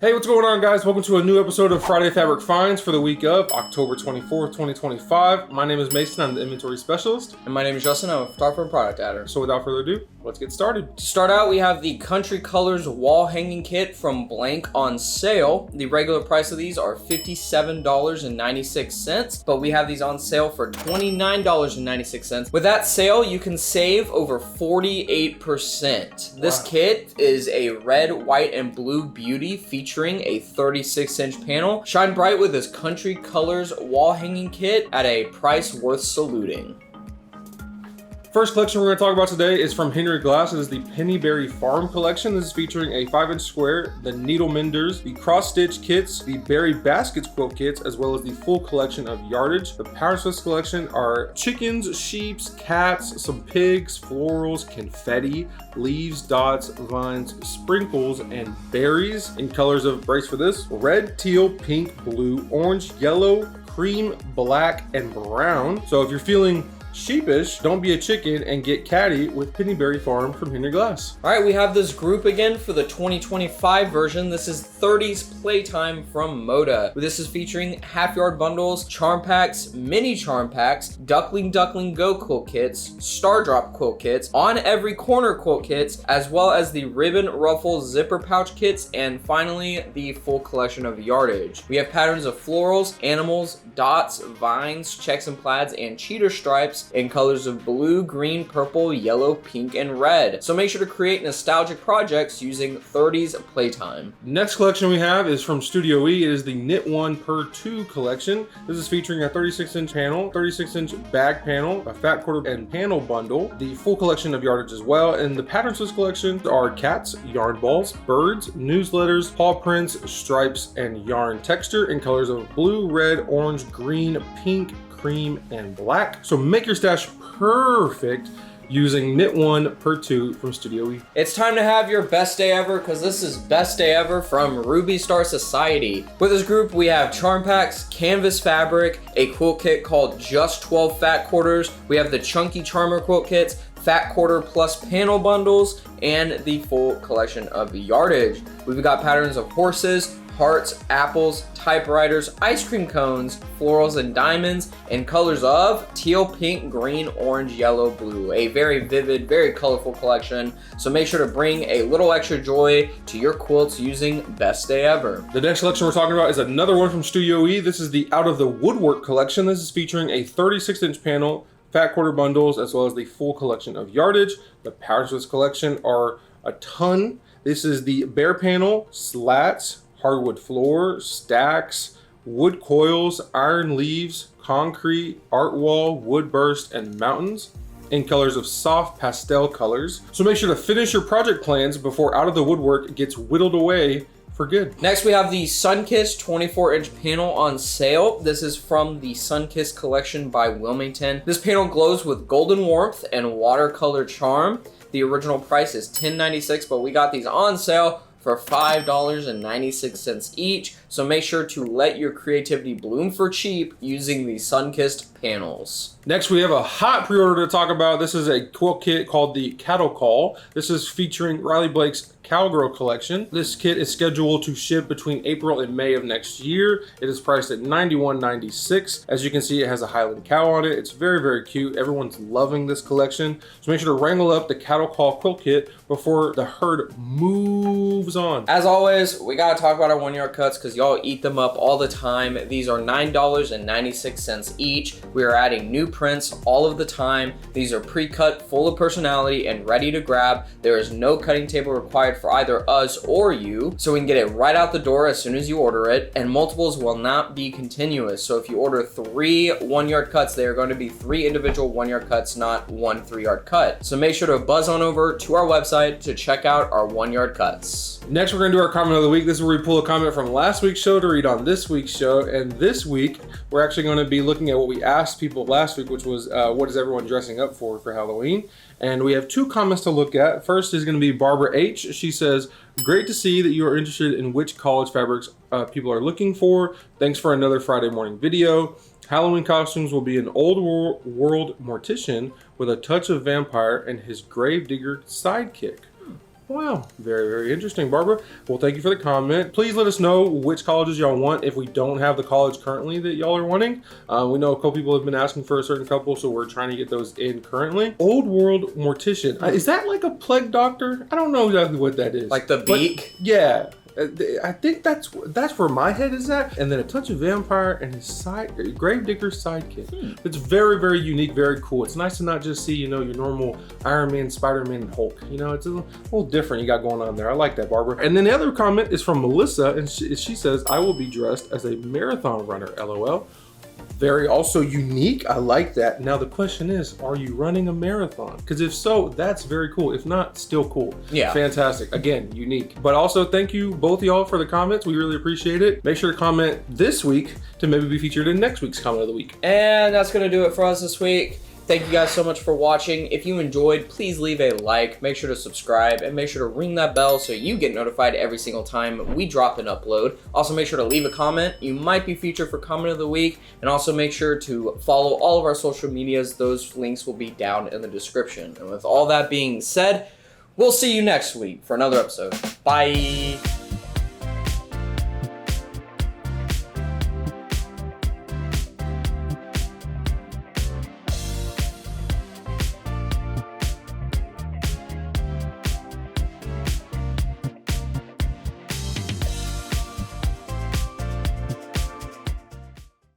Hey, what's going on, guys? Welcome to a new episode of Friday Fabric Finds for the week of October 24th, 2025. My name is Mason. I'm the inventory specialist. And my name is Justin. I'm a photographer and product adder. So without further ado, let's get started. To start out, we have the Country Colors wall hanging kit from Blank on sale. The regular price of these are $57.96, but we have these on sale for $29.96. With that sale, you can save over 48%. Wow. This kit is a red, white, and blue beauty featuring a 36-inch panel. Shine bright with this Country Colors wall hanging kit at a price worth saluting. First collection we're going to talk about today is from Henry Glass. It is the Pennyberry Farm collection. This is featuring a 5-inch square, the needle menders, the cross-stitch kits, the berry baskets quilt kits, as well as the full collection of yardage. The patterns for this collection are chickens, sheeps, cats, some pigs, florals, confetti, leaves, dots, vines, sprinkles, and berries in colors of, brace for this, red, teal, pink, blue, orange, yellow, cream, black, and brown. So if you're feeling sheepish, don't be a chicken and get catty with Pennyberry Farm from Henry Glass. All right, we have this group again for the 2025 version. This is 30s Playtime from Moda. This is featuring half-yard bundles, charm packs, mini charm packs, Duckling Go quilt kits, Star Drop quilt kits, On Every Corner quilt kits, as well as the ribbon ruffle zipper pouch kits, and finally the full collection of yardage. We have patterns of florals, animals, dots, vines, checks and plaids, and cheater stripes in colors of blue, green, purple, yellow, pink, and red. So make sure to create nostalgic projects using 30s Playtime. Next collection we have is from Studio E. It is the Knit One Purr 2 collection. This is featuring a 36-inch panel, 36-inch bag panel, a fat quarter and panel bundle, the full collection of yardage as well. And the patterns for this collection are cats, yarn balls, birds, newsletters, paw prints, stripes, and yarn texture in colors of blue, red, orange, green, pink, cream, and black. So make your stash perfect using Knit One Purr 2 from Studio E. It's time to have your best day ever, because this is Best Day Ever from Ruby Star Society. With this group, we have charm packs, canvas fabric, a quilt kit called Just 12 Fat Quarters. We have the Chunky Charmer quilt kits, fat quarter plus panel bundles, and the full collection of yardage. We've got patterns of horses, hearts, apples, typewriters, ice cream cones, florals, and diamonds in colors of teal, pink, green, orange, yellow, blue. A very vivid, very colorful collection. So make sure to bring a little extra joy to your quilts using Best Day Ever. The next collection we're talking about is another one from Studio E. This is the Out of the Woodwork collection. This is featuring a 36-inch panel, fat quarter bundles, as well as the full collection of yardage. The patterns of this collection are a ton. This is the bare panel, slats, hardwood floor, stacks, wood coils, iron leaves, concrete, art wall, wood burst, and mountains in colors of soft pastel colors. So make sure to finish your project plans before Out of the Woodwork gets whittled away for good. Next, we have the Sunkissed 24-inch panel on sale. This is from the Sunkissed collection by Wilmington. This panel glows with golden warmth and watercolor charm. The original price is $10.96, but we got these on sale for $5.96 each. So make sure to let your creativity bloom for cheap using the Sunkissed panels. Next, we have a hot pre-order to talk about. This is a quilt kit called the Cattle Call. This is featuring Riley Blake's Cowgirl collection. This kit is scheduled to ship between April and May of next year. It is priced at $91.96. As you can see, it has a Highland cow on it. It's very, very cute. Everyone's loving this collection. So make sure to wrangle up the Cattle Call quilt kit before the herd moves on. As always, we gotta talk about our 1-yard cuts because y'all eat them up all the time. These are $9.96 each. We are adding new prints all of the time. These are pre-cut, full of personality, and ready to grab. There is no cutting table required for either us or you, so we can get it right out the door as soon as you order it. And multiples will not be continuous. So if you order 3 1-yard cuts, they are going to be 3 individual 1-yard cuts, not 1 3-yard cut. So make sure to buzz on over to our website to check out our 1-yard cuts. Next, we're going to do our comment of the week. This is where we pull a comment from last week's show to read on this week's show. And this week, we're actually going to be looking at what we asked people last week, which was what is everyone dressing up for Halloween? And we have 2 comments to look at. First is going to be Barbara H. She says, great to see that you are interested in which college fabrics people are looking for. Thanks for another Friday morning video. Halloween costumes will be an old world mortician with a touch of vampire and his gravedigger sidekick. Wow, very, very interesting, Barbara. Well, thank you for the comment. Please let us know which colleges y'all want if we don't have the college currently that y'all are wanting. We know a couple people have been asking for a certain couple, so we're trying to get those in currently. Old World Mortician. Is that like a plague doctor? I don't know exactly what that is. Like the beak? But, yeah. I think that's where my head is at. And then a touch of vampire and his Gravedigger's sidekick. It's very, very unique, very cool. It's nice to not just see, you know, your normal Iron Man, Spider-Man, and Hulk. You know, it's a little different you got going on there. I like that, Barbara. And then the other comment is from Melissa, and she says, I will be dressed as a marathon runner, LOL. Very also unique. I like that. Now the question is, are you running a marathon? Because if so, that's very cool. If not, still cool. Yeah. Fantastic. Again, unique. But also thank you both of y'all for the comments. We really appreciate it. Make sure to comment this week to maybe be featured in next week's comment of the week. And that's going to do it for us this week. Thank you guys so much for watching. If you enjoyed, please leave a like, make sure to subscribe, and make sure to ring that bell so you get notified every single time we drop an upload. Also, make sure to leave a comment. You might be featured for comment of the week. And also make sure to follow all of our social medias. Those links will be down in the description. And with all that being said, we'll see you next week for another episode. Bye.